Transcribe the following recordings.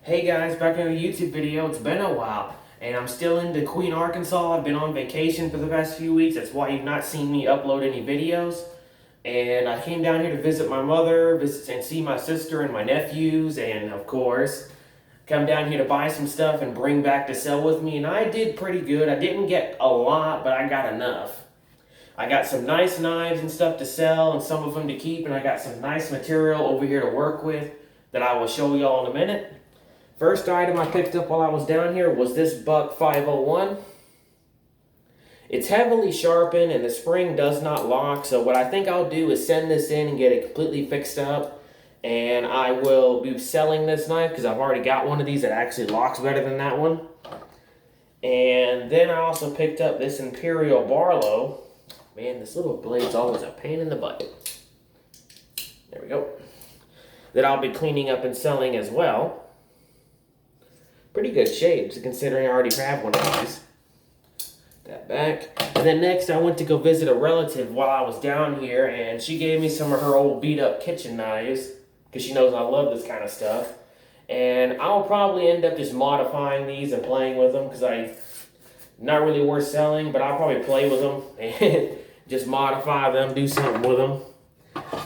Hey guys, back in a YouTube video. It's been a while, and I'm still in dequeen, Arkansas. I've been on vacation for the past few weeks. That's why you've not seen me upload any videos. And I came down here to visit my mother, visit and see my sister and my nephews, and of course, come down here to buy some stuff and bring back to sell with me. And I did pretty good. I didn't get a lot, but I got enough. I got some nice knives and stuff to sell, and some of them to keep, and I got some nice material over here to work with that I will show y'all in a minute. First item I picked up while I was down here was this Buck 501. It's heavily sharpened and the spring does not lock, so what I think I'll do is send this in and get it completely fixed up. And I will be selling this knife because I've already got one of these that actually locks better than that one. And then I also picked up this Imperial Barlow. Man, this little blade's always a pain in the butt. There we go. That I'll be cleaning up and selling as well. Pretty good shape, considering I already have one of these. That back. And then next I went to go visit a relative while I was down here, and she gave me some of her old beat up kitchen knives because she knows I love this kind of stuff. And I'll probably end up just modifying these and playing with them because I'm not really worth selling, but I'll probably play with them and just modify them, do something with them.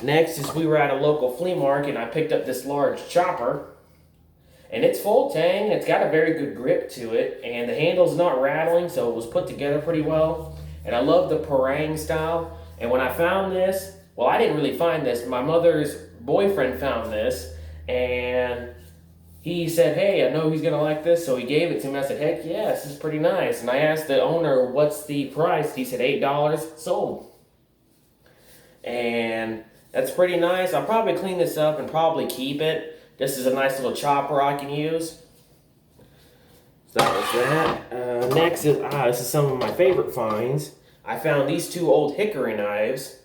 Next is we were at a local flea market and I picked up this large chopper. And it's full tang, it's got a very good grip to it, and the handle's not rattling, so it was put together pretty well. And I love the parang style. And when I found this, well, I didn't really find this. My mother's boyfriend found this, and he said, hey, I know he's gonna like this, so he gave it to me. I said, heck yeah, this is pretty nice. And I asked the owner, what's the price? He said $8, sold. And that's pretty nice. I'll probably clean this up and probably keep it. This is a nice little chopper I can use. So that was that. Next is, this is some of my favorite finds. I found these two old hickory knives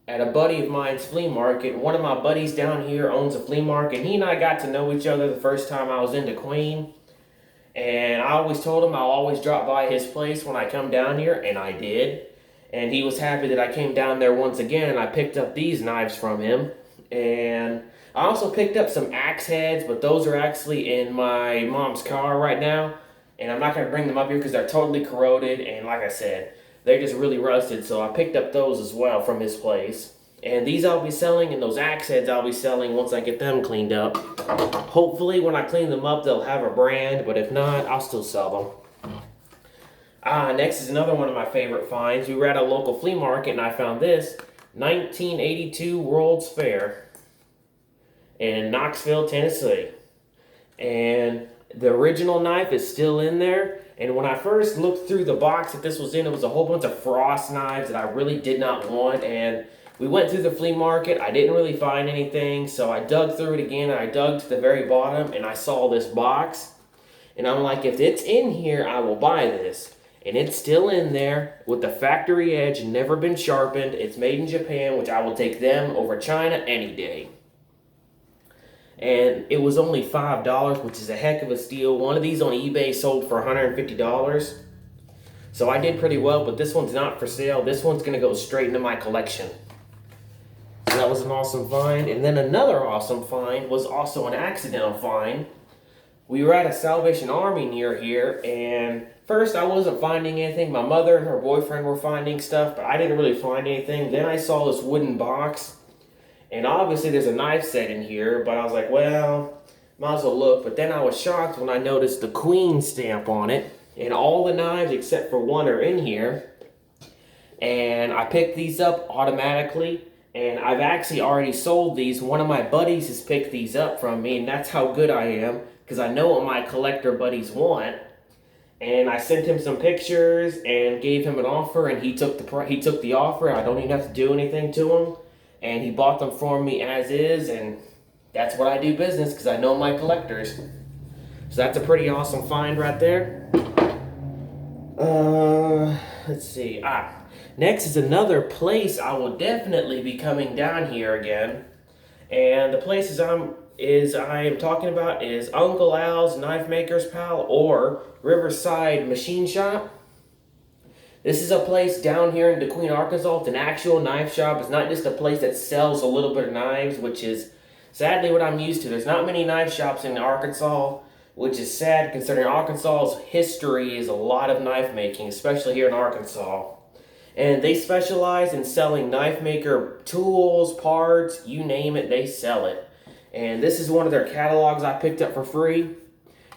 at a buddy of mine's flea market. One of my buddies down here owns a flea market. He and I got to know each other the first time I was into Queen. And I always told him I'll always drop by his place when I come down here, and I did. And he was happy that I came down there once again, and I picked up these knives from him. And I also picked up some axe heads, but those are actually in my mom's car right now. And I'm not going to bring them up here because they're totally corroded. And like I said, they're just really rusted. So I picked up those as well from his place. And these I'll be selling, and those axe heads I'll be selling once I get them cleaned up. Hopefully when I clean them up, they'll have a brand. But if not, I'll still sell them. Next is another one of my favorite finds. We were at a local flea market, and I found this 1982 World's Fair in Knoxville, Tennessee. And the original knife is still in there. And when I first looked through the box that this was in, it was a whole bunch of frost knives that I really did not want. And we went through the flea market. I didn't really find anything, so I dug through it again. And I dug to the very bottom, and I saw this box. And I'm like, if it's in here, I will buy this. And it's still in there with the factory edge, never been sharpened. It's made in Japan, which I will take them over China any day. And it was only $5, which is a heck of a steal. One of these on eBay sold for $150. So I did pretty well, but this one's not for sale. This one's going to go straight into my collection. So that was an awesome find. And then another awesome find was also an accidental find. We were at a Salvation Army near here, and first I wasn't finding anything. My mother and her boyfriend were finding stuff, but I didn't really find anything. Then I saw this wooden box. And obviously there's a knife set in here, but I was like, well, might as well look. But then I was shocked when I noticed the Queen stamp on it. And all the knives except for one are in here. And I picked these up automatically. And I've actually already sold these. One of my buddies has picked these up from me, and that's how good I am. Because I know what my collector buddies want. And I sent him some pictures and gave him an offer, and he took the offer. I don't even have to do anything to him. And he bought them for me as is, and that's what I do business because I know my collectors. So that's a pretty awesome find right there. Let's see. Next is another place I will definitely be coming down here again. And the places I am talking about is Uncle Al's Knife Maker's Pal or Riverside Machine Shop. This is a place down here in dequeen, Arkansas. It's an actual knife shop. It's not just a place that sells a little bit of knives, which is sadly what I'm used to. There's not many knife shops in Arkansas which is sad considering Arkansas's history is a lot of knife making, especially here in Arkansas. And they specialize in selling knife maker tools, parts, you name it, they sell it. And this is one of their catalogs I picked up for free.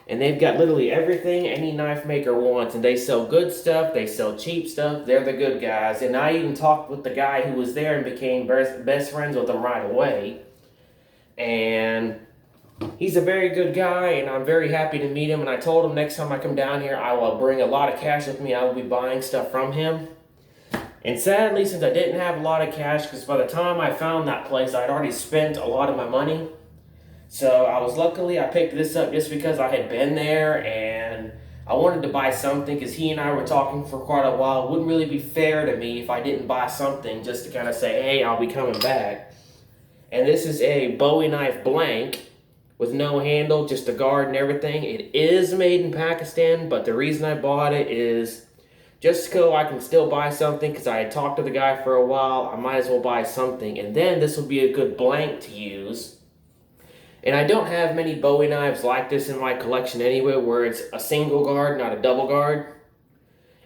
And they've got literally everything any knife maker wants. And they sell good stuff, they sell cheap stuff, they're the good guys. And I even talked with the guy who was there and became best friends with him right away. And he's a very good guy, and I'm very happy to meet him. And I told him next time I come down here, I will bring a lot of cash with me. I will be buying stuff from him. And sadly, since I didn't have a lot of cash, because by the time I found that place, I'd already spent a lot of my money. So I picked this up just because I had been there, and I wanted to buy something, because he and I were talking for quite a while. It wouldn't really be fair to me if I didn't buy something just to kind of say, hey, I'll be coming back. And this is a Bowie knife blank with no handle, just a guard and everything. It is made in Pakistan, but the reason I bought it is just so I can still buy something, because I had talked to the guy for a while. I might as well buy something, and then this will be a good blank to use. And I don't have many Bowie knives like this in my collection anyway, where it's a single guard, not a double guard.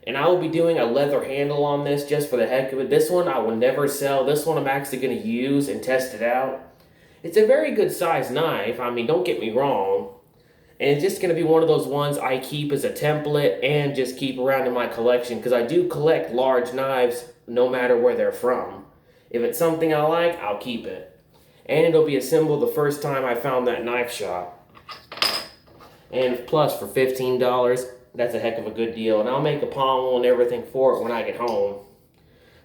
And I will be doing a leather handle on this just for the heck of it. This one I will never sell. This one I'm actually going to use and test it out. It's a very good size knife. I mean, don't get me wrong. And it's just going to be one of those ones I keep as a template and just keep around in my collection, because I do collect large knives no matter where they're from. If it's something I like, I'll keep it. And it'll be a symbol the first time I found that knife shop. And plus, for $15, that's a heck of a good deal. And I'll make a pommel and everything for it when I get home.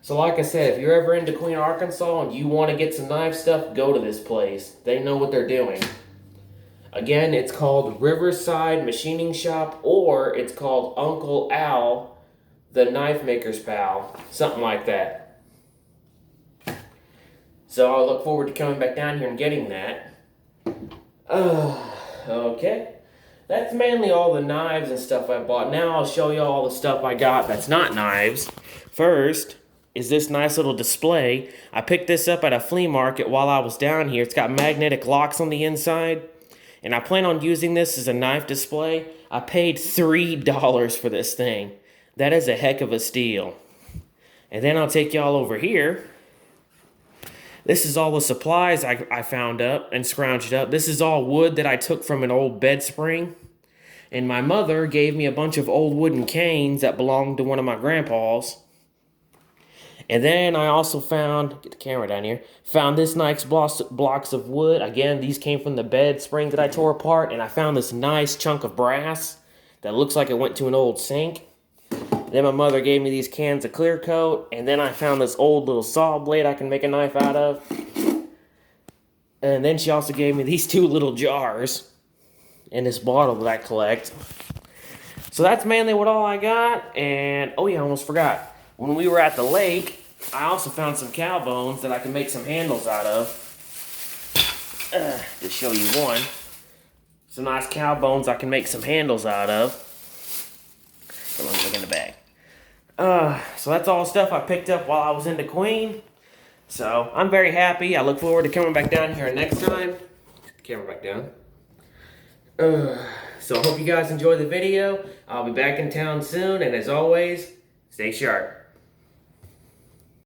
So like I said, if you're ever in Dequeen, Arkansas, and you want to get some knife stuff, go to this place. They know what they're doing. Again, it's called Riverside Machining Shop, or it's called Uncle Al, the Knife Maker's Pal. Something like that. So I look forward to coming back down here and getting that. Okay. That's mainly all the knives and stuff I bought. Now I'll show you all the stuff I got that's not knives. First is this nice little display. I picked this up at a flea market while I was down here. It's got magnetic locks on the inside. And I plan on using this as a knife display. I paid $3 for this thing. That is a heck of a steal. And then I'll take y'all over here. This is all the supplies I found up and scrounged up. This is all wood that I took from an old bed spring. And my mother gave me a bunch of old wooden canes that belonged to one of my grandpas. And then I also found, get the camera down here, found this nice blocks of wood. Again, these came from the bed spring that I tore apart. And I found this nice chunk of brass that looks like it went to an old sink. Then my mother gave me these cans of clear coat, and then I found this old little saw blade I can make a knife out of. And then she also gave me these two little jars and this bottle that I collect. So that's mainly what all I got. And, oh yeah, I almost forgot. When we were at the lake, I also found some cow bones that I can make some handles out of. To show you one. Some nice cow bones I can make some handles out of. Let me look in the bag. So that's all stuff I picked up while I was in Dequeen. So I'm very happy. I look forward to coming back down here next time. Camera back down. So I hope you guys enjoyed the video. I'll be back in town soon, and as always, stay sharp.